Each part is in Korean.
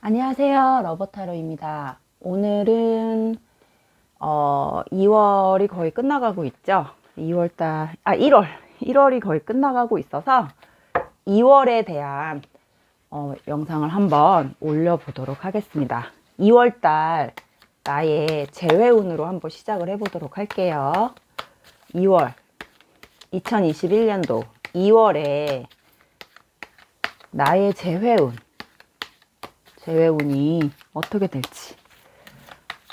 안녕하세요. 러버타로입니다. 오늘은 2월이 거의 끝나가고 있죠. 1월이 거의 끝나가고 있어서 2월에 대한 영상을 한번 올려보도록 하겠습니다. 2월달 나의 재회운으로 한번 시작을 해보도록 할게요. 2월 2021년도 2월에 나의 재회운이 어떻게 될지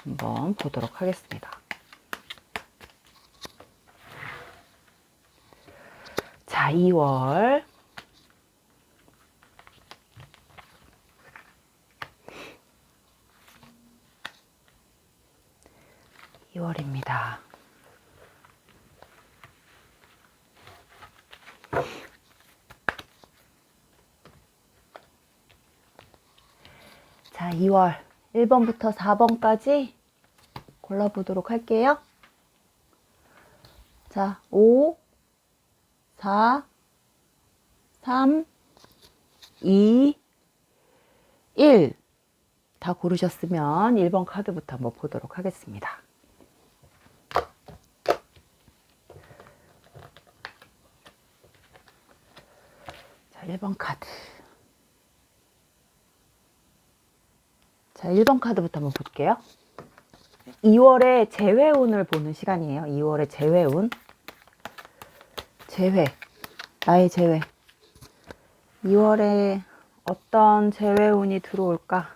한번 보도록 하겠습니다. 자, 2월 입니다. 자, 2월 1번부터 4번까지 골라보도록 할게요. 자, 5, 4, 3, 2, 1. 다 고르셨으면 1번 카드부터 한번 보도록 하겠습니다. 자, 1번 카드. 자, 1번 카드부터 한번 볼게요. 2월의 재회운을 보는 시간이에요. 2월의 재회운. 나의 재회. 2월에 어떤 재회운이 들어올까?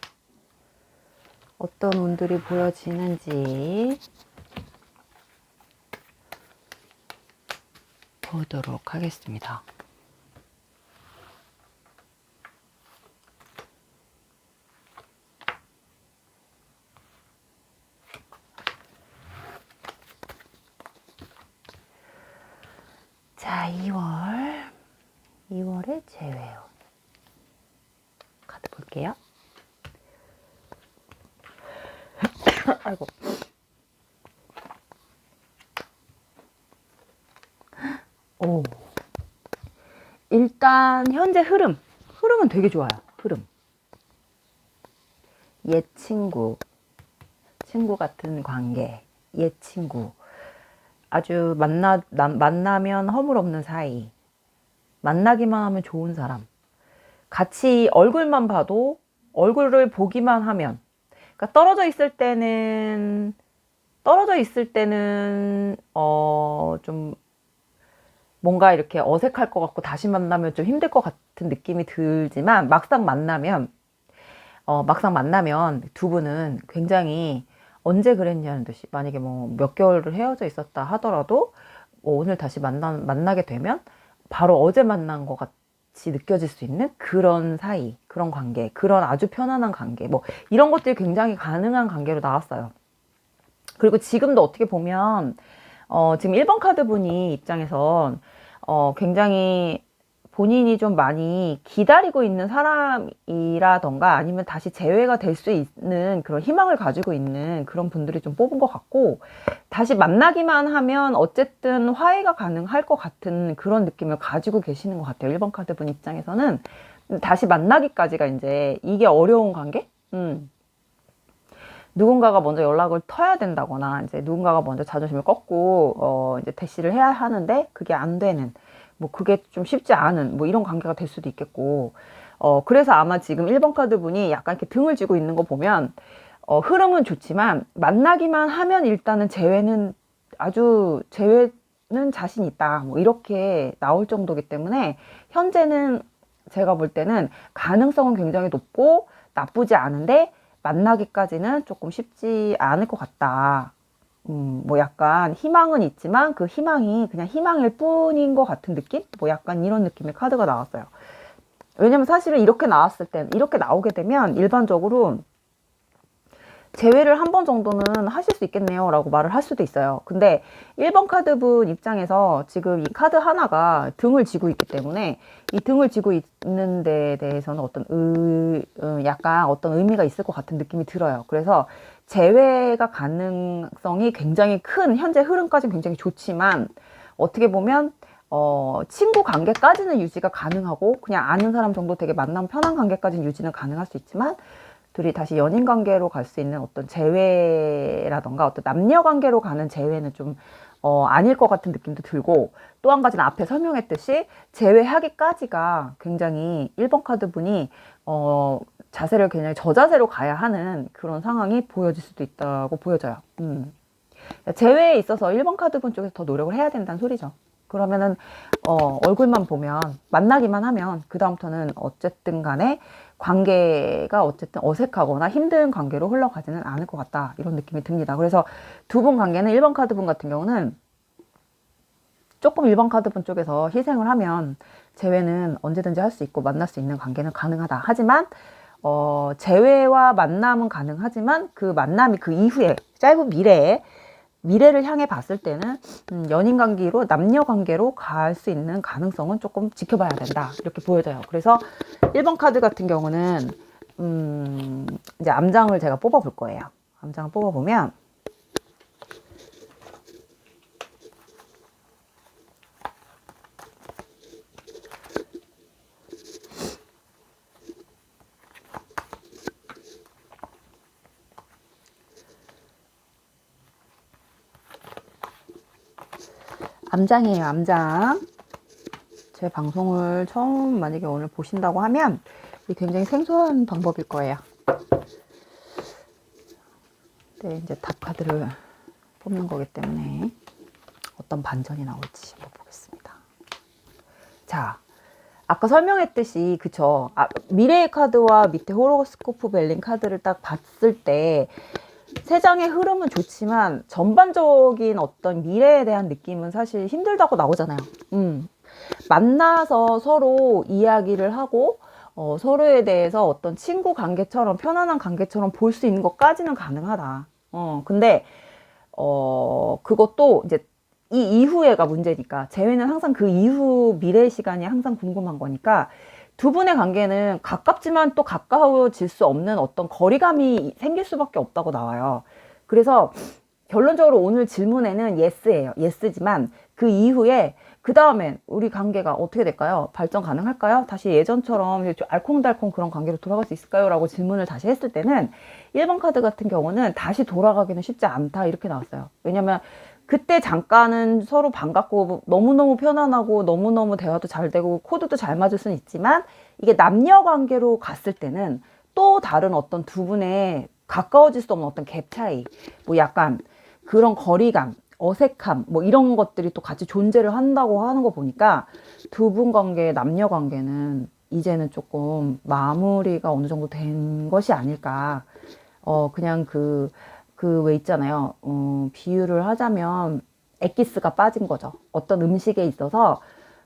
어떤 운들이 보여지는지 보도록 하겠습니다. 자, 2월의 재회운 카드 볼게요. 아이고. 오. 일단 현재 흐름은 되게 좋아요. 옛 친구 같은 관계, 옛 친구. 아주 만나면 허물없는 사이. 만나기만 하면 좋은 사람. 같이 얼굴만 봐도, 얼굴을 보기만 하면. 그러니까 떨어져 있을 때는, 좀, 뭔가 이렇게 어색할 것 같고, 다시 만나면 좀 힘들 것 같은 느낌이 들지만, 막상 만나면 두 분은 굉장히 언제 그랬냐는 듯이, 만약에 뭐 몇 개월을 헤어져 있었다 하더라도 오늘 다시 만나게 되면 바로 어제 만난 것 같이 느껴질 수 있는 그런 사이, 그런 관계, 그런 아주 편안한 관계, 뭐 이런 것들이 굉장히 가능한 관계로 나왔어요. 그리고 지금도 어떻게 보면 지금 1번 카드 분이 입장에선 굉장히 본인이 좀 많이 기다리고 있는 사람이라던가 아니면 다시 재회가 될 수 있는 그런 희망을 가지고 있는 그런 분들이 좀 뽑은 것 같고, 다시 만나기만 하면 어쨌든 화해가 가능할 것 같은 그런 느낌을 가지고 계시는 것 같아요. 1번 카드 분 입장에서는 다시 만나기까지가 이제 이게 어려운 관계? 누군가가 먼저 연락을 터야 된다거나, 이제 누군가가 먼저 자존심을 꺾고, 이제 대시를 해야 하는데, 그게 안 되는, 뭐, 그게 좀 쉽지 않은, 뭐, 이런 관계가 될 수도 있겠고, 그래서 아마 지금 1번 카드 분이 약간 이렇게 등을 쥐고 있는 거 보면, 흐름은 좋지만, 만나기만 하면 일단은 재회는 자신 있다. 뭐, 이렇게 나올 정도기 때문에, 현재는 제가 볼 때는 가능성은 굉장히 높고, 나쁘지 않은데, 만나기까지는 조금 쉽지 않을 것 같다. 뭐 약간 희망은 있지만 그 희망이 그냥 희망일 뿐인 것 같은 느낌? 뭐 약간 이런 느낌의 카드가 나왔어요. 왜냐면 사실은 이렇게 나오게 되면 일반적으로 재회를 한 번 정도는 하실 수 있겠네요 라고 말을 할 수도 있어요. 근데 1번 카드 분 입장에서 지금 이 카드 하나가 등을 쥐고 있기 때문에 이 등을 쥐고 있는 데 대해서는 약간 어떤 의미가 있을 것 같은 느낌이 들어요. 그래서 재회가 가능성이 굉장히 큰, 현재 흐름까지는 굉장히 좋지만 어떻게 보면 친구 관계까지는 유지가 가능하고 그냥 아는 사람 정도 되게 만나면 편한 관계까지는 유지는 가능할 수 있지만, 둘이 다시 연인 관계로 갈 수 있는 어떤 재회라던가 어떤 남녀 관계로 가는 재회는 좀 아닐 것 같은 느낌도 들고, 또 한 가지는 앞에 설명했듯이 재회하기까지가 굉장히 1번 카드 분이 자세를 굉장히 저자세로 가야 하는 그런 상황이 보여질 수도 있다고 보여져요. 재회에 있어서 1번 카드 분 쪽에서 더 노력을 해야 된다는 소리죠. 그러면은 얼굴만 보면, 만나기만 하면 그 다음부터는 어쨌든 간에 관계가 어쨌든 어색하거나 힘든 관계로 흘러가지는 않을 것 같다, 이런 느낌이 듭니다. 그래서 두 분 관계는 1번 카드 분 같은 경우는 조금 1번 카드 분 쪽에서 희생을 하면 재회는 언제든지 할 수 있고 만날 수 있는 관계는 가능하다. 하지만 재회와 만남은 가능하지만 그 만남이 그 이후에 짧은 미래를 향해 봤을 때는 연인 관계로, 남녀 관계로 갈 수 있는 가능성은 조금 지켜봐야 된다, 이렇게 보여져요. 그래서 1번 카드 같은 경우는 이제 암장을 제가 뽑아 볼 거예요. 암장을 뽑아 보면 암장이에요, 암장. 제 방송을 처음 만약에 오늘 보신다고 하면 이게 굉장히 생소한 방법일 거예요. 네, 이제 답 카드를 뽑는 거기 때문에 어떤 반전이 나올지 한번 보겠습니다. 자, 아까 설명했듯이, 그쵸? 미래의 카드와 밑에 호로스코프 벨린 카드를 딱 봤을 때 세 장의 흐름은 좋지만 전반적인 어떤 미래에 대한 느낌은 사실 힘들다고 나오잖아요. 만나서 서로 이야기를 하고 서로에 대해서 어떤 친구 관계처럼, 편안한 관계처럼 볼 수 있는 것까지는 가능하다. 근데 그것도 이제 이 이후에가 문제니까, 재회는 항상 그 이후 미래 시간이 항상 궁금한 거니까, 두 분의 관계는 가깝지만 또 가까워질 수 없는 어떤 거리감이 생길 수밖에 없다고 나와요. 그래서 결론적으로 오늘 질문에는 예스예요. 예스지만 그 이후에, 그 다음엔 우리 관계가 어떻게 될까요? 발전 가능할까요? 다시 예전처럼 알콩달콩 그런 관계로 돌아갈 수 있을까요? 라고 질문을 다시 했을 때는 1번 카드 같은 경우는 다시 돌아가기는 쉽지 않다, 이렇게 나왔어요. 왜냐면 그때 잠깐은 서로 반갑고 너무너무 편안하고 너무너무 대화도 잘 되고 코드도 잘 맞을 수는 있지만, 이게 남녀 관계로 갔을 때는 또 다른 어떤 두 분의 가까워질 수 없는 어떤 갭 차이, 뭐 약간 그런 거리감, 어색함, 뭐 이런 것들이 또 같이 존재를 한다고 하는 거 보니까 두 분 관계, 남녀 관계는 이제는 조금 마무리가 어느 정도 된 것이 아닐까. 그냥 왜 있잖아요. 비유를 하자면 엑기스가 빠진 거죠. 어떤 음식에 있어서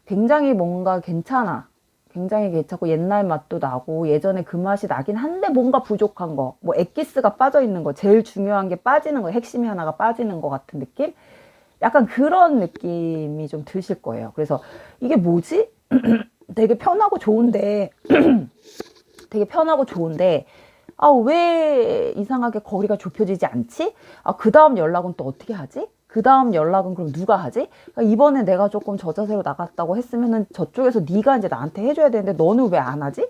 굉장히 뭔가 괜찮아. 굉장히 괜찮고 옛날 맛도 나고 예전에 그 맛이 나긴 한데 뭔가 부족한 거. 뭐 엑기스가 빠져 있는 거. 제일 중요한 게 빠지는 거. 핵심이 하나가 빠지는 것 같은 느낌? 약간 그런 느낌이 좀 드실 거예요. 그래서 이게 뭐지? 되게 편하고 좋은데 왜 이상하게 거리가 좁혀지지 않지? 그 다음 연락은 또 어떻게 하지? 그 다음 연락은 그럼 누가 하지? 그러니까 이번에 내가 조금 저자세로 나갔다고 했으면은 저쪽에서 네가 이제 나한테 해줘야 되는데 너는 왜 안 하지?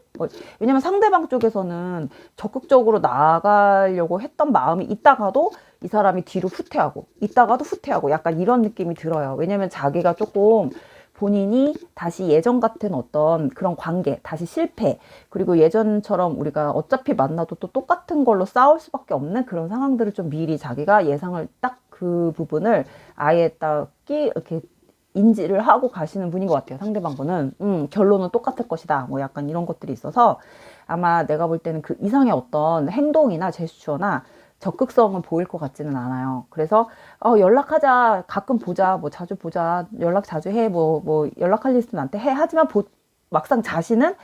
왜냐면 상대방 쪽에서는 적극적으로 나가려고 했던 마음이 있다가도 이 사람이 뒤로 후퇴하고, 있다가도 후퇴하고, 약간 이런 느낌이 들어요. 왜냐면 자기가 조금 본인이 다시 예전 같은 어떤 그런 관계, 다시 실패, 그리고 예전처럼 우리가 어차피 만나도 또 똑같은 걸로 싸울 수밖에 없는 그런 상황들을 좀 미리 자기가 예상을 딱 그 부분을 아예 딱 이렇게 인지를 하고 가시는 분인 것 같아요. 상대방분은 결론은 똑같을 것이다, 뭐 약간 이런 것들이 있어서 아마 내가 볼 때는 그 이상의 어떤 행동이나 제스처나 적극성은 보일 것 같지는 않아요. 그래서 연락하자, 가끔 보자, 뭐 자주 보자, 연락 자주 해, 뭐 연락할 일은 나한테 해. 하지만 막상 자신은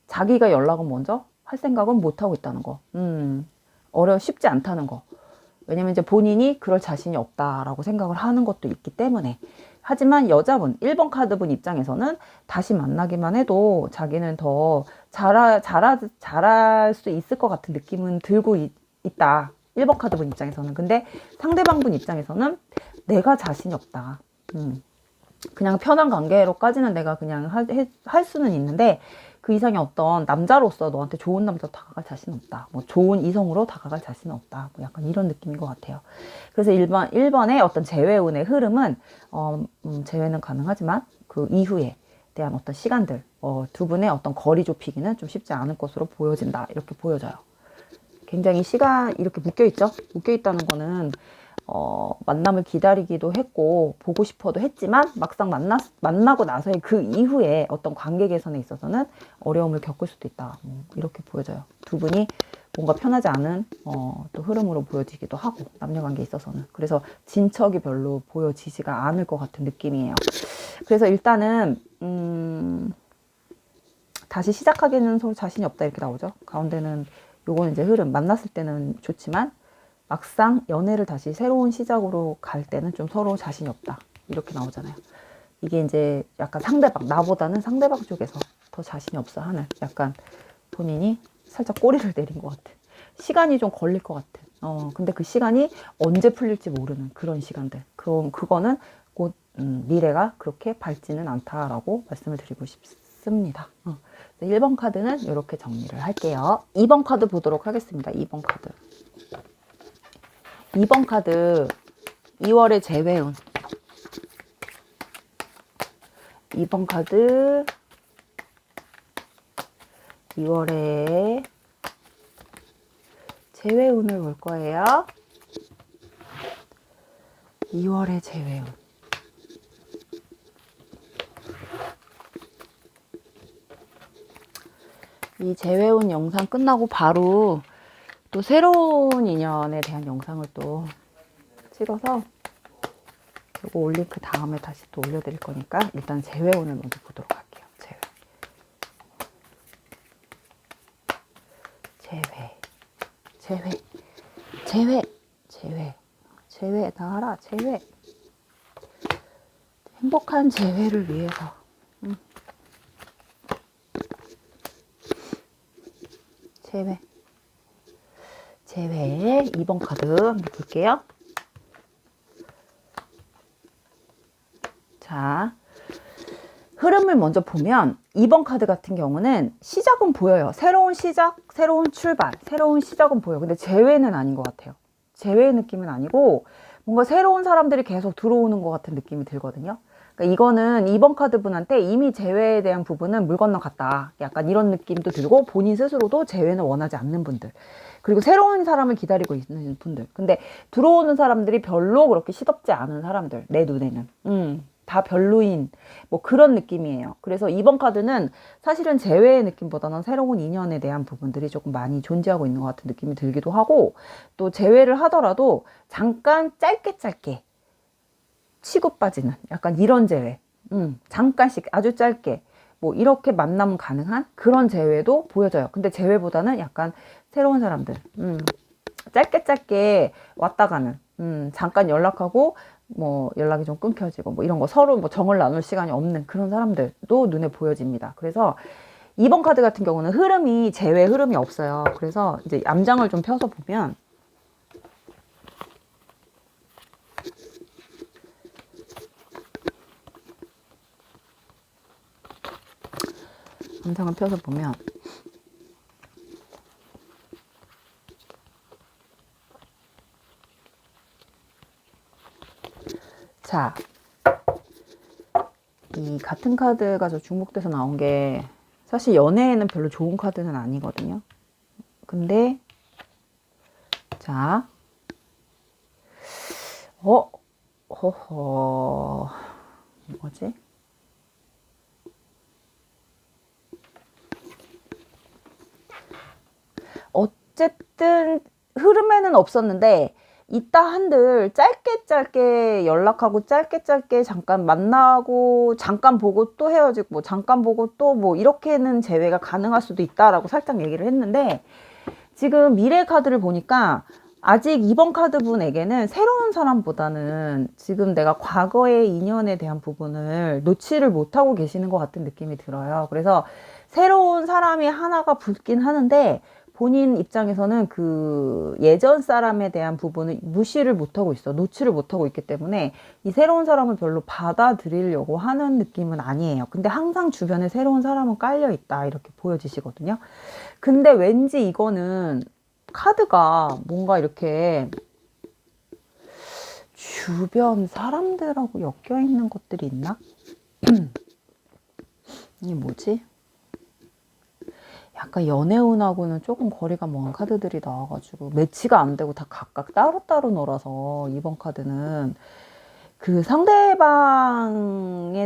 자기가 연락은 먼저 할 생각은 못 하고 있다는 거. 쉽지 않다는 거. 왜냐면 이제 본인이 그럴 자신이 없다라고 생각을 하는 것도 있기 때문에. 하지만 여자분, 1번 카드분 입장에서는 다시 만나기만 해도 자기는 더 잘할 수 있을 것 같은 느낌은 들고 있다. 1번 카드분 입장에서는. 근데 상대방분 입장에서는 내가 자신이 없다. 그냥 편한 관계로까지는 내가 그냥 할 수는 있는데 그 이상의 어떤 남자로서 너한테 좋은 남자로 다가갈 자신 없다. 뭐 좋은 이성으로 다가갈 자신은 없다. 뭐 약간 이런 느낌인 것 같아요. 그래서 1번의 어떤 재회운의 흐름은 재회는 가능하지만 그 이후에 대한 어떤 시간들, 두 분의 어떤 거리 좁히기는 좀 쉽지 않을 것으로 보여진다. 이렇게 보여져요. 굉장히 시간 이렇게 묶여있죠? 묶여있다는 거는 만남을 기다리기도 했고 보고 싶어도 했지만 막상 만나고 나서의 그 이후에 어떤 관계 개선에 있어서는 어려움을 겪을 수도 있다. 이렇게 보여져요. 두 분이 뭔가 편하지 않은 또 흐름으로 보여지기도 하고 남녀 관계에 있어서는. 그래서 진척이 별로 보여지지가 않을 것 같은 느낌이에요. 그래서 일단은 다시 시작하기는 서로 자신이 없다 이렇게 나오죠. 가운데는 요건 이제 흐름, 만났을 때는 좋지만 막상 연애를 다시 새로운 시작으로 갈 때는 좀 서로 자신이 없다 이렇게 나오잖아요. 이게 이제 약간 상대방, 나보다는 상대방 쪽에서 더 자신이 없어 하는, 약간 본인이 살짝 꼬리를 내린 것 같아. 시간이 좀 걸릴 것 같아. 근데 그 시간이 언제 풀릴지 모르는 그런 시간들. 그거는 곧 미래가 그렇게 밝지는 않다라고 말씀을 드리고 싶습니다. 1번 카드는 이렇게 정리를 할게요. 2번 카드 보도록 하겠습니다. 2번 카드. 2번 카드 2월의 재회운. 2번 카드 2월의 재회운을 볼 거예요. 2월의 재회운. 이 재회운 영상 끝나고 바로 또 새로운 인연에 대한 영상을 또 찍어서 이거 올린 그 다음에 다시 또 올려드릴 거니까 일단 재회운을 먼저 보도록 할게요. 재회 나와라. 재회. 행복한 재회를 위해서. 재회 2번 카드 한번 볼게요. 자, 흐름을 먼저 보면 2번 카드 같은 경우는 시작은 보여요. 새로운 시작, 새로운 출발, 새로운 시작은 보여요. 근데 재회는 아닌 것 같아요. 재회의 느낌은 아니고 뭔가 새로운 사람들이 계속 들어오는 것 같은 느낌이 들거든요. 그러니까 이거는 2번 카드 분한테 이미 재회에 대한 부분은 물 건너갔다. 약간 이런 느낌도 들고 본인 스스로도 재회는 원하지 않는 분들. 그리고 새로운 사람을 기다리고 있는 분들. 근데 들어오는 사람들이 별로 그렇게 시덥지 않은 사람들. 내 눈에는. 다 별로인 뭐 그런 느낌이에요. 그래서 2번 카드는 사실은 재회의 느낌보다는 새로운 인연에 대한 부분들이 조금 많이 존재하고 있는 것 같은 느낌이 들기도 하고, 또 재회를 하더라도 잠깐 짧게 치고 빠지는 약간 이런 재회. 잠깐씩 아주 짧게 뭐 이렇게 만남은 가능한 그런 재회도 보여져요. 근데 재회보다는 약간 새로운 사람들, 짧게 왔다 가는, 잠깐 연락하고 뭐 연락이 좀 끊겨지고 뭐 이런 거 서로 뭐 정을 나눌 시간이 없는 그런 사람들도 눈에 보여집니다. 그래서 2번 카드 같은 경우는 흐름이 재회 흐름이 없어요. 그래서 이제 암장을 좀 펴서 보면 암장을 펴서 보면 자, 이 같은 카드가 저 중복돼서 나온 게 사실 연애에는 별로 좋은 카드는 아니거든요. 근데 자, 허허, 뭐지? 어쨌든 흐름에는 없었는데 있다 한들 짧게 연락하고 짧게 잠깐 만나고 잠깐 보고 또 헤어지고 뭐 잠깐 보고 또 뭐 이렇게는 재회가 가능할 수도 있다라고 살짝 얘기를 했는데, 지금 미래 카드를 보니까 아직 2번 카드 분에게는 새로운 사람보다는 지금 내가 과거의 인연에 대한 부분을 놓지를 못하고 계시는 것 같은 느낌이 들어요. 그래서 새로운 사람이 하나가 붙긴 하는데 본인 입장에서는 그 예전 사람에 대한 부분을 무시를 못하고 있어. 노출을 못하고 있기 때문에 이 새로운 사람을 별로 받아들이려고 하는 느낌은 아니에요. 근데 항상 주변에 새로운 사람은 깔려 있다. 이렇게 보여지시거든요. 근데 왠지 이거는 카드가 뭔가 이렇게 주변 사람들하고 엮여 있는 것들이 있나? 이게 뭐지? 약간 연애운하고는 조금 거리가 먼 카드들이 나와가지고 매치가 안 되고 다 각각 따로따로 놀아서 이번 카드는 그 상대방에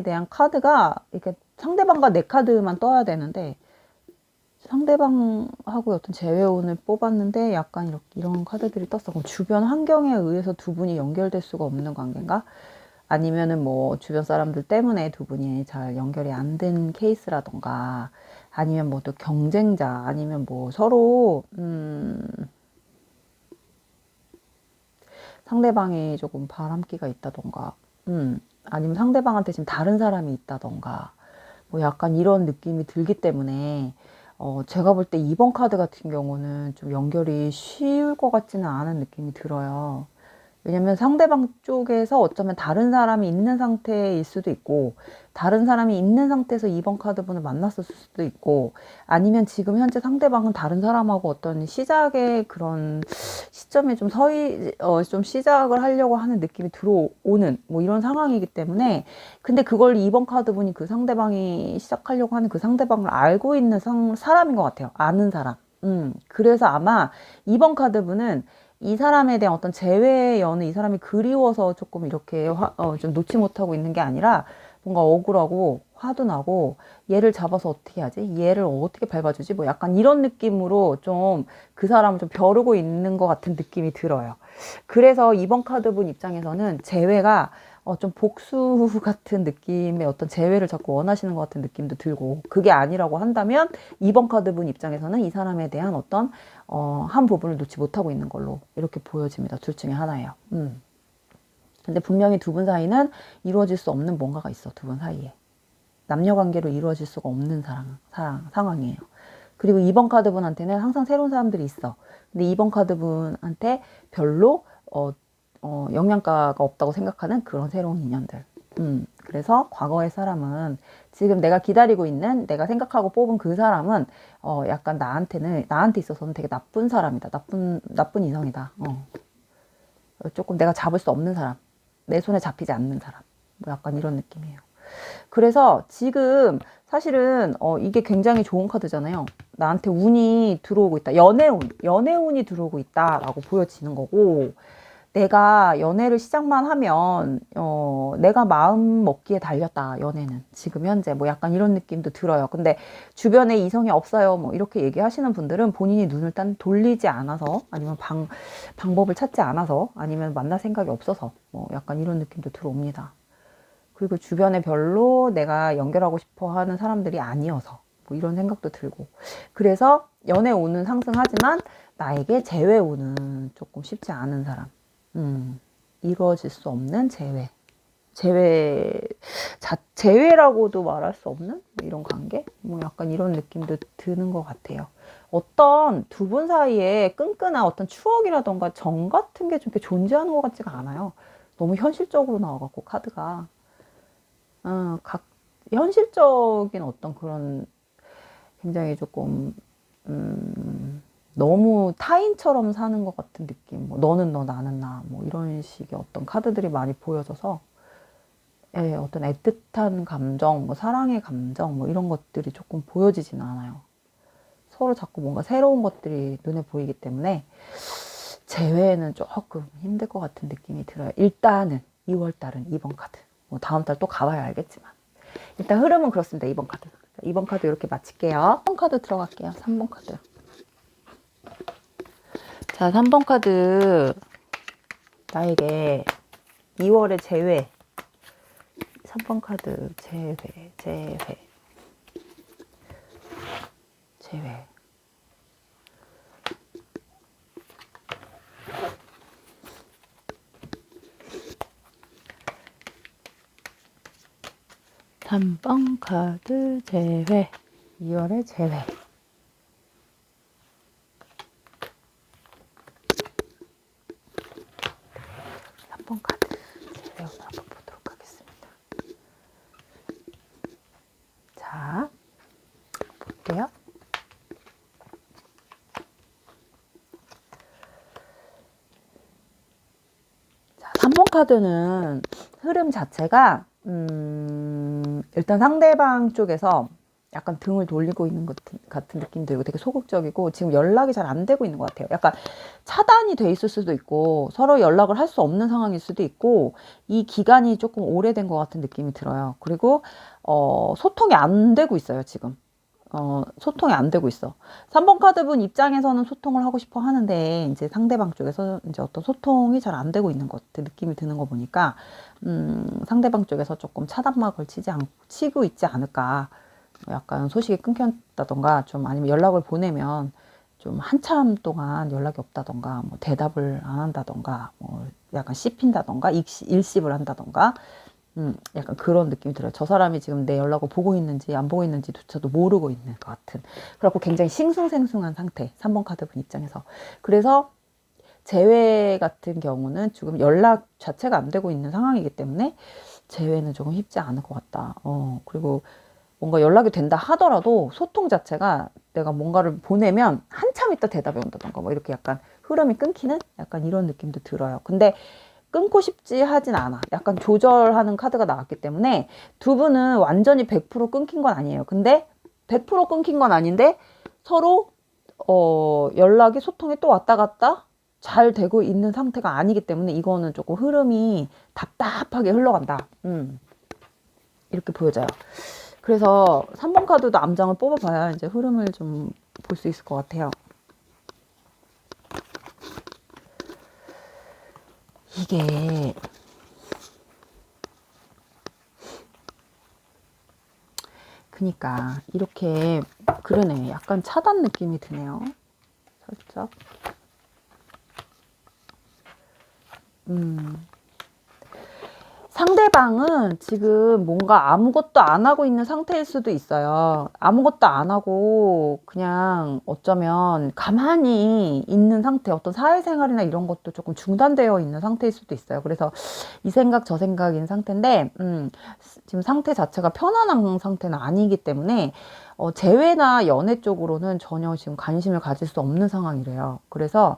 대한 카드가 이렇게 상대방과 내 카드만 떠야 되는데 상대방하고 어떤 재회운을 뽑았는데 약간 이런 카드들이 떴어. 그럼 주변 환경에 의해서 두 분이 연결될 수가 없는 관계인가? 아니면은 뭐 주변 사람들 때문에 두 분이 잘 연결이 안 된 케이스라던가 아니면 뭐 또 경쟁자 아니면 뭐 서로 상대방이 조금 바람기가 있다던가 아니면 상대방한테 지금 다른 사람이 있다던가 뭐 약간 이런 느낌이 들기 때문에 제가 볼 때 2번 카드 같은 경우는 좀 연결이 쉬울 것 같지는 않은 느낌이 들어요. 왜냐면 상대방 쪽에서 어쩌면 다른 사람이 있는 상태일 수도 있고 다른 사람이 있는 상태에서 2번 카드분을 만났을 수도 있고 아니면 지금 현재 상대방은 다른 사람하고 어떤 시작의 그런 시점에 좀 시작을 하려고 하는 느낌이 들어오는 뭐 이런 상황이기 때문에 근데 그걸 2번 카드분이 그 상대방이 시작하려고 하는 그 상대방을 알고 있는 사람인 것 같아요. 아는 사람. 그래서 아마 2번 카드분은 이 사람에 대한 어떤 재회의 연을 이 사람이 그리워서 조금 이렇게 좀 놓지 못하고 있는 게 아니라 뭔가 억울하고 화도 나고 얘를 잡아서 어떻게 하지? 얘를 어떻게 밟아주지? 뭐 약간 이런 느낌으로 좀 그 사람을 좀 벼르고 있는 것 같은 느낌이 들어요. 그래서 이번 카드분 입장에서는 재회가 좀 복수 같은 느낌의 어떤 재회를 자꾸 원하시는 것 같은 느낌도 들고 그게 아니라고 한다면 2번 카드분 입장에서는 이 사람에 대한 어떤 한 부분을 놓지 못하고 있는 걸로 이렇게 보여집니다. 둘 중에 하나예요. 근데 분명히 두 분 사이는 이루어질 수 없는 뭔가가 있어. 두 분 사이에. 남녀 관계로 이루어질 수가 없는 상황이에요. 그리고 2번 카드분한테는 항상 새로운 사람들이 있어. 근데 2번 카드분한테 별로 영양가가 없다고 생각하는 그런 새로운 인연들. 그래서 과거의 사람은 지금 내가 기다리고 있는 내가 생각하고 뽑은 그 사람은 약간 나한테 있어서는 되게 나쁜 사람이다. 나쁜 이성이다. 조금 내가 잡을 수 없는 사람. 내 손에 잡히지 않는 사람. 뭐 약간 이런 느낌이에요. 그래서 지금 사실은 이게 굉장히 좋은 카드잖아요. 나한테 운이 들어오고 있다. 연애운이 들어오고 있다라고 보여지는 거고 내가 연애를 시작만 하면 내가 마음 먹기에 달렸다. 연애는 지금 현재 뭐 약간 이런 느낌도 들어요. 근데 주변에 이성이 없어요. 뭐 이렇게 얘기하시는 분들은 본인이 눈을 딴 돌리지 않아서 아니면 방법을 찾지 않아서 아니면 만날 생각이 없어서 뭐 약간 이런 느낌도 들어옵니다. 그리고 주변에 별로 내가 연결하고 싶어 하는 사람들이 아니어서 뭐 이런 생각도 들고 그래서 연애 운은 상승하지만 나에게 재회 운은 조금 쉽지 않은 사람 이루어질 수 없는 재회라고도 말할 수 없는 뭐 이런 관계 뭐 약간 이런 느낌도 드는 것 같아요. 어떤 두 분 사이에 끈끈한 어떤 추억이라던가 정 같은 게 좀 이렇게 존재하는 것 같지가 않아요. 너무 현실적으로 나와갖고 카드가 현실적인 어떤 그런 굉장히 조금 너무 타인처럼 사는 것 같은 느낌. 뭐 너는 너 나는 나 뭐 이런 식의 어떤 카드들이 많이 보여져서 예, 어떤 애틋한 감정, 뭐 사랑의 감정 뭐 이런 것들이 조금 보여지진 않아요. 서로 자꾸 뭔가 새로운 것들이 눈에 보이기 때문에 재회는 조금 힘들 것 같은 느낌이 들어요. 일단은 2월달은 2번 카드. 뭐 다음 달 또 가봐야 알겠지만 일단 흐름은 그렇습니다. 2번 카드. 2번 카드 이렇게 마칠게요. 3번 카드 들어갈게요. 3번 카드. 자, 3번 카드. 나에게 2월의 재회. 3번 카드. 재회. 3번 카드 재회. 2월의 재회. 자, 볼게요. 자, 3번 카드는 흐름 자체가 일단 상대방 쪽에서 약간 등을 돌리고 있는 것 같은 느낌 들고 되게 소극적이고 지금 연락이 잘 안 되고 있는 것 같아요. 약간 차단이 돼 있을 수도 있고 서로 연락을 할 수 없는 상황일 수도 있고 이 기간이 조금 오래된 것 같은 느낌이 들어요. 그리고 소통이 안 되고 있어요, 지금. 소통이 안 되고 있어. 3번 카드분 입장에서는 소통을 하고 싶어 하는데, 이제 상대방 쪽에서 이제 어떤 소통이 잘 안 되고 있는 것 같아. 느낌이 드는 거 보니까, 상대방 쪽에서 조금 차단막을 치고 있지 않을까. 약간 소식이 끊겼다던가, 좀 아니면 연락을 보내면 좀 한참 동안 연락이 없다던가, 뭐 대답을 안 한다던가, 뭐 약간 씹힌다던가, 일십을 한다던가, 약간 그런 느낌이 들어요. 저 사람이 지금 내 연락을 보고 있는지 안 보고 있는지조차도 모르고 있는 것 같은. 그래갖고 굉장히 싱숭생숭한 상태. 3번 카드분 입장에서. 그래서 재회 같은 경우는 지금 연락 자체가 안 되고 있는 상황이기 때문에 재회는 조금 쉽지 않을 것 같다. 그리고 뭔가 연락이 된다 하더라도 소통 자체가 내가 뭔가를 보내면 한참 있다 대답이 온다던가 뭐 이렇게 약간 흐름이 끊기는 약간 이런 느낌도 들어요. 근데 끊고 싶지 하진 않아. 약간 조절하는 카드가 나왔기 때문에 두 분은 완전히 100% 끊긴 건 아니에요. 근데 100% 끊긴 건 아닌데 서로 연락이 소통이 또 왔다 갔다 잘 되고 있는 상태가 아니기 때문에 이거는 조금 흐름이 답답하게 흘러간다. 이렇게 보여져요. 그래서 3번 카드도 암장을 뽑아봐야 이제 흐름을 좀 볼 수 있을 것 같아요. 이게 그니까 이렇게 그러네. 약간 차단 느낌이 드네요. 살짝. 상대방은 지금 뭔가 아무것도 안 하고 있는 상태일 수도 있어요. 아무것도 안 하고 그냥 어쩌면 가만히 있는 상태, 어떤 사회생활이나 이런 것도 조금 중단되어 있는 상태일 수도 있어요. 그래서 이 생각 저 생각인 상태인데 지금 상태 자체가 편안한 상태는 아니기 때문에 재회나 연애 쪽으로는 전혀 지금 관심을 가질 수 없는 상황이래요. 그래서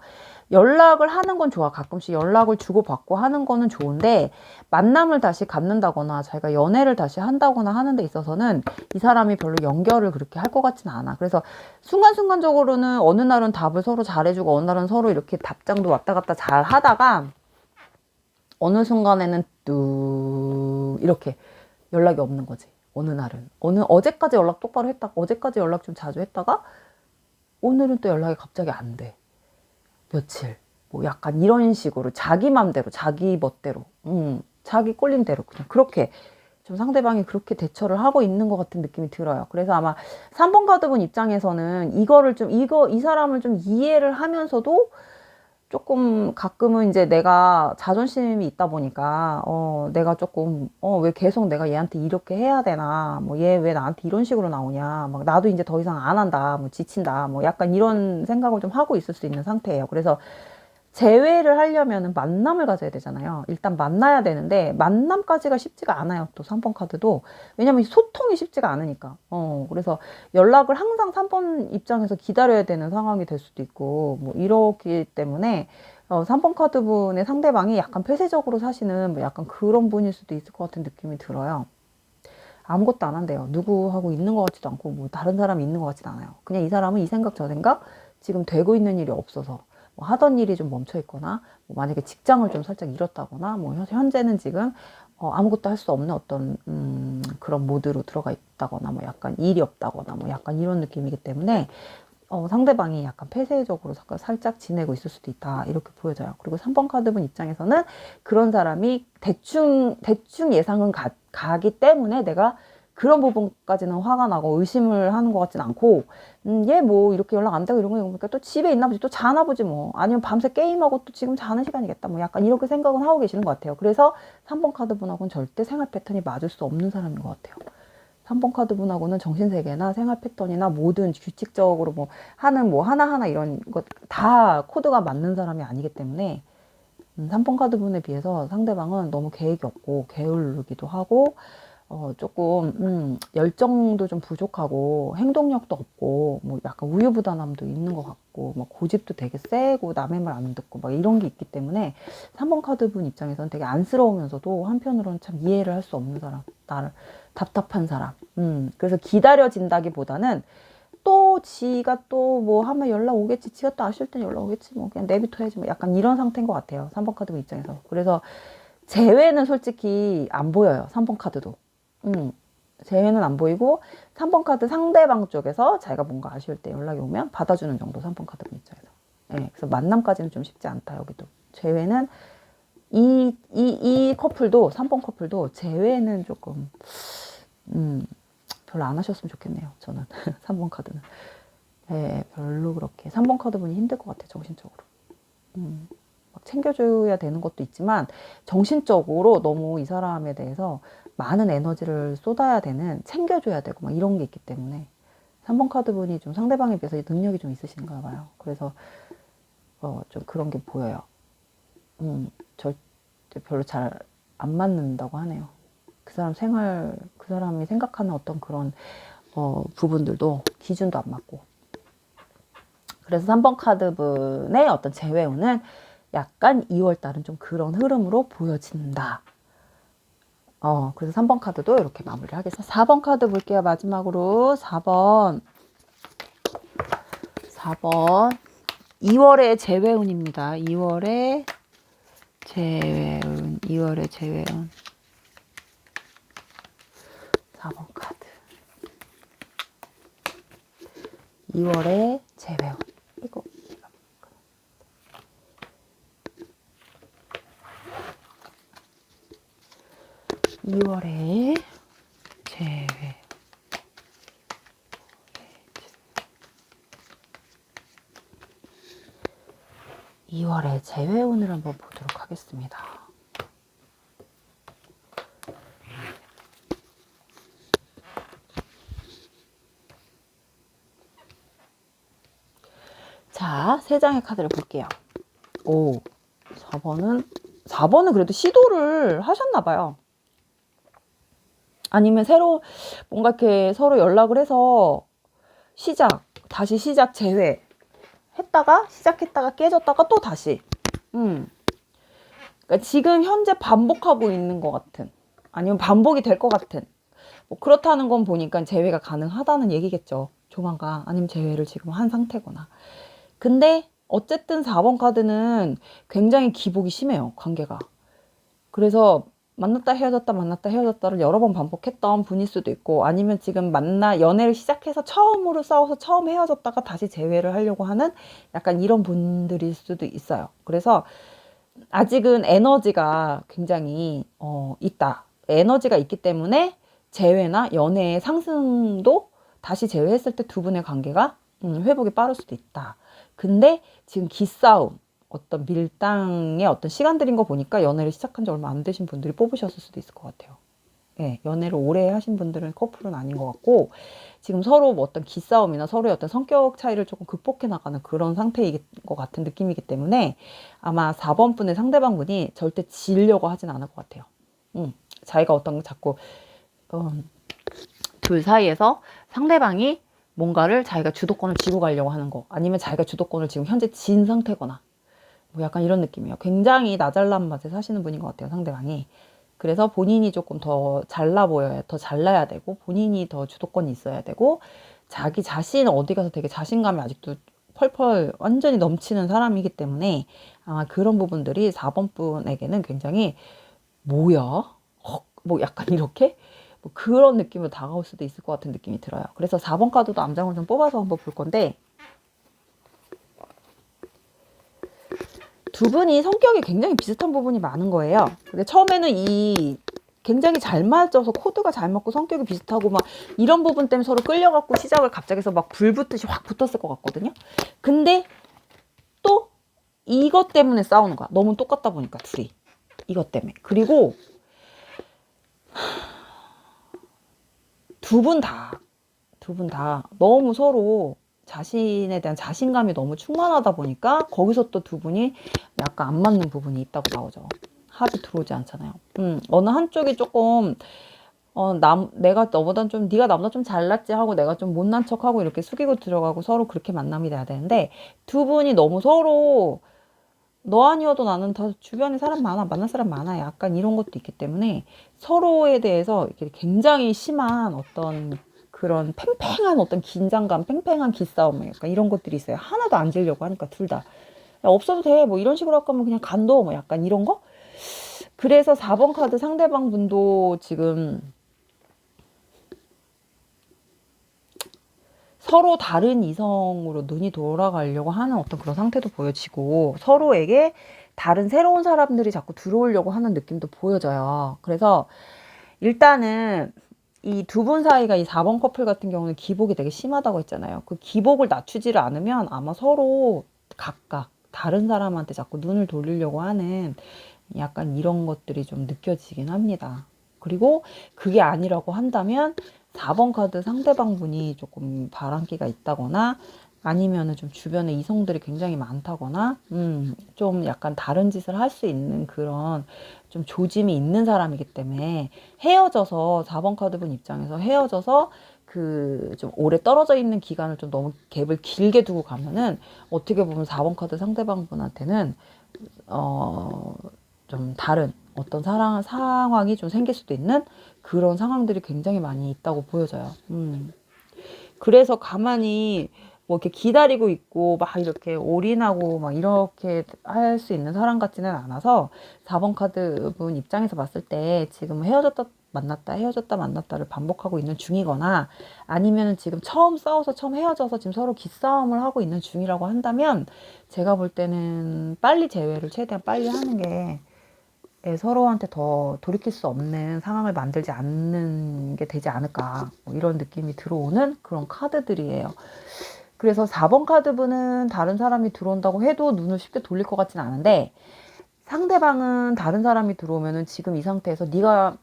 연락을 하는 건 좋아. 가끔씩 연락을 주고받고 하는 거는 좋은데 만남을 다시 갖는다거나 자기가 연애를 다시 한다거나 하는 데 있어서는 이 사람이 별로 연결을 그렇게 할 것 같지는 않아. 그래서 순간순간적으로는 어느 날은 답을 서로 잘해주고 어느 날은 서로 이렇게 답장도 왔다 갔다 잘 하다가 어느 순간에는 뚝 이렇게 연락이 없는 거지. 어느 날은. 어제까지 연락 똑바로 했다가 어제까지 연락 좀 자주 했다가 오늘은 또 연락이 갑자기 안 돼. 며칠 뭐 약간 이런 식으로 자기 맘대로 자기 멋대로 자기 꼴림대로 그냥 그렇게 좀 상대방이 그렇게 대처를 하고 있는 것 같은 느낌이 들어요. 그래서 아마 3번 카드분 입장에서는 이 사람을 좀 이해를 하면서도 조금 가끔은 이제 내가 자존심이 있다 보니까 내가 조금 왜 계속 내가 얘한테 이렇게 해야 되나 뭐 얘 왜 나한테 이런 식으로 나오냐 막 나도 이제 더 이상 안 한다 뭐 지친다 뭐 약간 이런 생각을 좀 하고 있을 수 있는 상태예요. 그래서 재회를 하려면은 만남을 가져야 되잖아요. 일단 만나야 되는데 만남까지가 쉽지가 않아요. 또 3번 카드도. 왜냐면 소통이 쉽지가 않으니까. 그래서 연락을 항상 3번 입장에서 기다려야 되는 상황이 될 수도 있고 뭐 이렇기 때문에 3번 카드 분의 상대방이 약간 폐쇄적으로 사시는 뭐 약간 그런 분일 수도 있을 것 같은 느낌이 들어요. 아무것도 안 한대요. 누구하고 있는 것 같지도 않고 뭐 다른 사람이 있는 것 같지도 않아요. 그냥 이 사람은 이 생각 저 생각 지금 되고 있는 일이 없어서 뭐 하던 일이 좀 멈춰 있거나 뭐 만약에 직장을 좀 살짝 잃었다거나 뭐 현재는 지금 아무것도 할 수 없는 어떤 그런 모드로 들어가 있다거나 뭐 약간 일이 없다거나 뭐 약간 이런 느낌이기 때문에 상대방이 약간 폐쇄적으로 살짝 지내고 있을 수도 있다 이렇게 보여져요. 그리고 3번 카드분 입장에서는 그런 사람이 대충 예상은 가기 때문에 내가 그런 부분까지는 화가 나고 의심을 하는 것 같진 않고 얘 뭐 이렇게 연락 안 되고 이런 거 보니까 또 집에 있나 보지 또 자나 보지 뭐 아니면 밤새 게임하고 또 지금 자는 시간이겠다 뭐 약간 이렇게 생각은 하고 계시는 것 같아요. 그래서 3번 카드분하고는 절대 생활 패턴이 맞을 수 없는 사람인 것 같아요. 3번 카드 분하고는 정신세계나 생활 패턴이나 모든 규칙적으로 뭐 하는 뭐 하나하나 이런 것 다 코드가 맞는 사람이 아니기 때문에 3번 카드 분에 비해서 상대방은 너무 계획이 없고 게을르기도 하고 조금 열정도 좀 부족하고 행동력도 없고 뭐 약간 우유부단함도 있는 것 같고 막 고집도 되게 세고 남의 말 안 듣고 막 이런 게 있기 때문에 3번 카드 분 입장에서는 되게 안쓰러우면서도 한편으로는 참 이해를 할 수 없는 사람, 나를 답답한 사람. 그래서 기다려진다기보다는 또 지가 또 뭐 하면 연락 오겠지, 지가 또 아쉬울 땐 연락 오겠지, 뭐 그냥 내비둬야지, 뭐 약간 이런 상태인 것 같아요, 3번 카드 분 입장에서. 그래서 재회는 솔직히 안 보여요, 3번 카드도. 재회는 안 보이고 3번 카드 상대방 쪽에서 자기가 뭔가 아쉬울 때 연락이 오면 받아주는 정도, 3번 카드 분 입장에서. 네, 그래서 만남까지는 좀 쉽지 않다, 여기도. 재회는 이 커플도, 3번 커플도 재회는 조금 별로 안 하셨으면 좋겠네요, 저는. 3번 카드는. 네, 별로 그렇게 3번 카드 분이 힘들 것 같아요, 정신적으로. 막 챙겨줘야 되는 것도 있지만 정신적으로 너무 이 사람에 대해서 많은 에너지를 쏟아야 되는, 챙겨줘야 되고 막 이런 게 있기 때문에 3번 카드 분이 좀 상대방에 비해서 능력이 좀 있으신가 봐요. 그래서 좀 그런 게 보여요. 절대 별로 잘 안 맞는다고 하네요. 그 사람 생활, 그 사람이 생각하는 어떤 그런 부분들도 기준도 안 맞고. 그래서 3번 카드 분의 어떤 재회운은 약간 2월달은 좀 그런 흐름으로 보여진다. 그래서 3번 카드도 이렇게 마무리를 하겠습니다. 4번 카드 볼게요. 마지막으로 4번. 2월의 재회운입니다. 2월의 재회운. 2월의 재회운. 4번 카드. 2월의 재회운. 이거. 2월의 재회. 2월의 재회운을 한번 보도록 하겠습니다. 자, 3장의 카드를 볼게요. 4번은 그래도 시도를 하셨나봐요. 아니면 새로 뭔가 이렇게 서로 연락을 해서 다시 시작, 재회 시작했다가 깨졌다가 또 다시. 그러니까 지금 현재 반복하고 있는 것 같은, 아니면 반복이 될 것 같은, 뭐 그렇다는 건 보니까 재회가 가능하다는 얘기겠죠. 조만간. 아니면 재회를 지금 한 상태거나. 근데 어쨌든 4번 카드는 굉장히 기복이 심해요, 관계가. 그래서 만났다 헤어졌다를 여러 번 반복했던 분일 수도 있고, 아니면 지금 연애를 시작해서 처음으로 싸워서 처음 헤어졌다가 다시 재회를 하려고 하는 약간 이런 분들일 수도 있어요. 그래서 아직은 에너지가 굉장히 있다. 에너지가 있기 때문에 재회나 연애의 상승도 다시 재회했을 때 두 분의 관계가 회복이 빠를 수도 있다. 근데 지금 기싸움, 어떤 밀당의 어떤 시간들인 거 보니까 연애를 시작한 지 얼마 안 되신 분들이 뽑으셨을 수도 있을 것 같아요. 네, 연애를 오래 하신 분들은 커플은 아닌 것 같고, 지금 서로 뭐 어떤 기싸움이나 서로의 어떤 성격 차이를 조금 극복해 나가는 그런 상태인 것 같은 느낌이기 때문에 아마 4번 분의 상대방 분이 절대 지려고 하진 않을 것 같아요. 자기가 어떤 자꾸 둘 사이에서 상대방이 뭔가를 자기가 주도권을 쥐고 가려고 하는 거, 아니면 자기가 주도권을 지금 현재 진 상태거나, 뭐 약간 이런 느낌이에요. 굉장히 나 잘난 맛에 사시는 분인 것 같아요, 상대방이. 그래서 본인이 조금 더 잘나 보여야, 더 잘나야 되고, 본인이 더 주도권이 있어야 되고, 자기 자신 어디 가서 되게 자신감이 아직도 펄펄 완전히 넘치는 사람이기 때문에 아마 그런 부분들이 4번 분에게는 굉장히 뭐야? 뭐 약간 이렇게 뭐 그런 느낌으로 다가올 수도 있을 것 같은 느낌이 들어요. 그래서 4번 카드도 암장을 좀 뽑아서 한번 볼 건데, 두 분이 성격이 굉장히 비슷한 부분이 많은 거예요. 근데 처음에는 굉장히 잘 맞아서 코드가 잘 맞고 성격이 비슷하고 막 이런 부분 때문에 서로 끌려갖고 시작을 갑자기 해서 막 불 붙듯이 확 붙었을 것 같거든요. 근데 또 이것 때문에 싸우는 거야. 너무 똑같다 보니까 둘이. 이것 때문에. 그리고 두 분 다 너무 서로 자신에 대한 자신감이 너무 충만하다 보니까 거기서 또 두 분이 약간 안 맞는 부분이 있다고 나오죠. 합이 들어오지 않잖아요. 어느 한쪽이 조금 내가 너보단 좀, 네가 나보다 좀 잘났지 하고 내가 좀 못난 척하고 이렇게 숙이고 들어가고 서로 그렇게 만남이 돼야 되는데, 두 분이 너무 서로 너 아니어도 나는 더 주변에 사람 많아, 만날 사람 많아, 약간 이런 것도 있기 때문에 서로에 대해서 이렇게 굉장히 심한 어떤 그런 팽팽한 어떤 긴장감, 팽팽한 기싸움, 약간 이런 것들이 있어요. 하나도 안 지려고 하니까 둘 다. 야, 없어도 돼. 뭐 이런 식으로 할 거면 그냥 간도 뭐 약간 이런 거? 그래서 4번 카드 상대방 분도 지금 서로 다른 이성으로 눈이 돌아가려고 하는 어떤 그런 상태도 보여지고, 서로에게 다른 새로운 사람들이 자꾸 들어오려고 하는 느낌도 보여져요. 그래서 일단은 이 두 분 사이가, 이 4번 커플 같은 경우는 기복이 되게 심하다고 했잖아요. 그 기복을 낮추지를 않으면 아마 서로 각각 다른 사람한테 자꾸 눈을 돌리려고 하는 약간 이런 것들이 좀 느껴지긴 합니다. 그리고 그게 아니라고 한다면 4번 카드 상대방 분이 조금 바람기가 있다거나, 아니면은 좀 주변에 이성들이 굉장히 많다거나, 좀 약간 다른 짓을 할 수 있는 그런 좀 조짐이 있는 사람이기 때문에, 헤어져서 4번 카드 분 입장에서 헤어져서 그 좀 오래 떨어져 있는 기간을 좀 너무 갭을 길게 두고 가면은, 어떻게 보면 4번 카드 상대방 분한테는 좀 다른 어떤 상황이 좀 생길 수도 있는 그런 상황들이 굉장히 많이 있다고 보여져요. 그래서 가만히 뭐 이렇게 기다리고 있고 막 이렇게 올인하고 막 이렇게 할 수 있는 사람 같지는 않아서, 4번 카드 분 입장에서 봤을 때 지금 헤어졌다 만났다 헤어졌다 만났다를 반복하고 있는 중이거나, 아니면 지금 처음 싸워서 처음 헤어져서 지금 서로 기싸움을 하고 있는 중이라고 한다면, 제가 볼 때는 빨리 재회를 최대한 빨리 하는 게 서로한테 더 돌이킬 수 없는 상황을 만들지 않는 게 되지 않을까, 뭐 이런 느낌이 들어오는 그런 카드들이에요. 그래서 4번 카드분은 다른 사람이 들어온다고 해도 눈을 쉽게 돌릴 것 같진 않은데, 상대방은 다른 사람이 들어오면은 지금 이 상태에서 네가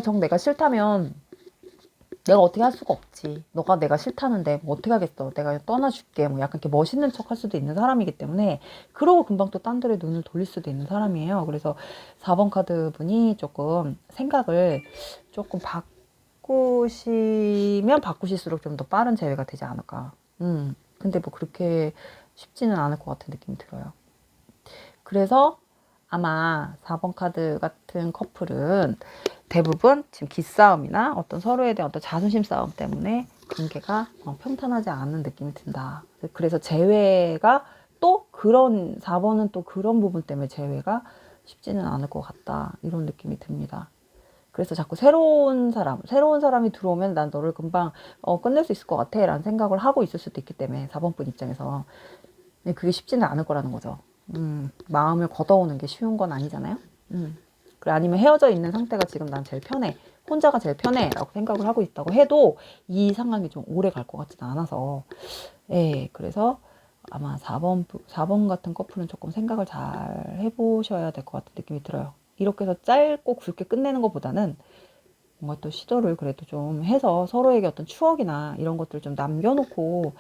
정 내가 싫다면 내가 어떻게 할 수가 없지. 너가 내가 싫다는데 뭐 어떻게 하겠어. 내가 떠나줄게. 뭐 약간 이렇게 멋있는 척 할 수도 있는 사람이기 때문에, 그러고 금방 또 딴 데에 눈을 돌릴 수도 있는 사람이에요. 그래서 4번 카드 분이 조금 생각을 조금 바꾸시면 바꾸실수록 좀 더 빠른 재회가 되지 않을까. 근데 뭐 그렇게 쉽지는 않을 것 같은 느낌이 들어요. 그래서 아마 4번 카드 같은 커플은 대부분 지금 기싸움이나 어떤 서로에 대한 어떤 자존심 싸움 때문에 관계가 평탄하지 않은 느낌이 든다. 그래서 재회가 또 그런, 4번은 또 그런 부분 때문에 재회가 쉽지는 않을 것 같다. 이런 느낌이 듭니다. 그래서 자꾸 새로운 사람이 들어오면 난 너를 금방 끝낼 수 있을 것 같아 라는 생각을 하고 있을 수도 있기 때문에, 4번 분 입장에서 그게 쉽지는 않을 거라는 거죠. 마음을 걷어오는 게 쉬운 건 아니잖아요. 그래, 아니면 헤어져 있는 상태가 지금 난 제일 편해, 혼자가 제일 편해 라고 생각을 하고 있다고 해도 이 상황이 좀 오래 갈 것 같지는 않아서, 그래서 아마 4번 같은 커플은 조금 생각을 잘 해보셔야 될 것 같은 느낌이 들어요. 이렇게 해서 짧고 굵게 끝내는 것보다는 뭔가 또 시도를 그래도 좀 해서 서로에게 어떤 추억이나 이런 것들 좀 남겨놓고,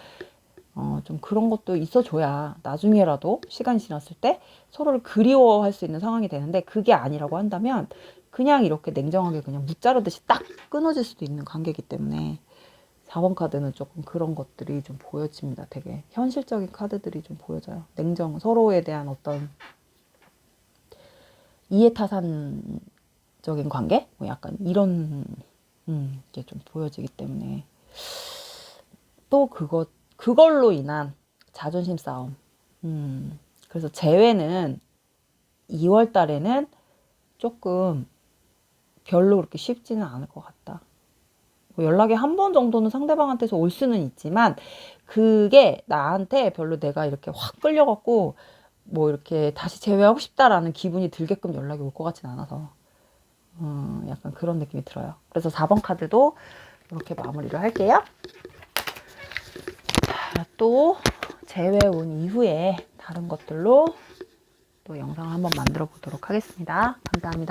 좀 그런 것도 있어줘야 나중에라도 시간이 지났을 때 서로를 그리워할 수 있는 상황이 되는데, 그게 아니라고 한다면 그냥 이렇게 냉정하게 그냥 무자르듯이 딱 끊어질 수도 있는 관계이기 때문에, 4번 카드는 조금 그런 것들이 좀 보여집니다. 되게 현실적인 카드들이 좀 보여져요. 서로에 대한 어떤 이해타산적인 관계? 뭐 약간 이런 게 좀 보여지기 때문에, 또 그걸로 인한 자존심 싸움. 그래서 재회는 2월 달에는 조금 별로 그렇게 쉽지는 않을 것 같다. 뭐 연락이 한 번 정도는 상대방한테서 올 수는 있지만, 그게 나한테 별로 내가 이렇게 확 끌려갖고 뭐 이렇게 다시 재회하고 싶다라는 기분이 들게끔 연락이 올 것 같진 않아서, 약간 그런 느낌이 들어요. 그래서 4번 카드도 이렇게 마무리를 할게요. 또 재회 온 이후에 다른 것들로 또 영상을 한번 만들어 보도록 하겠습니다. 감사합니다.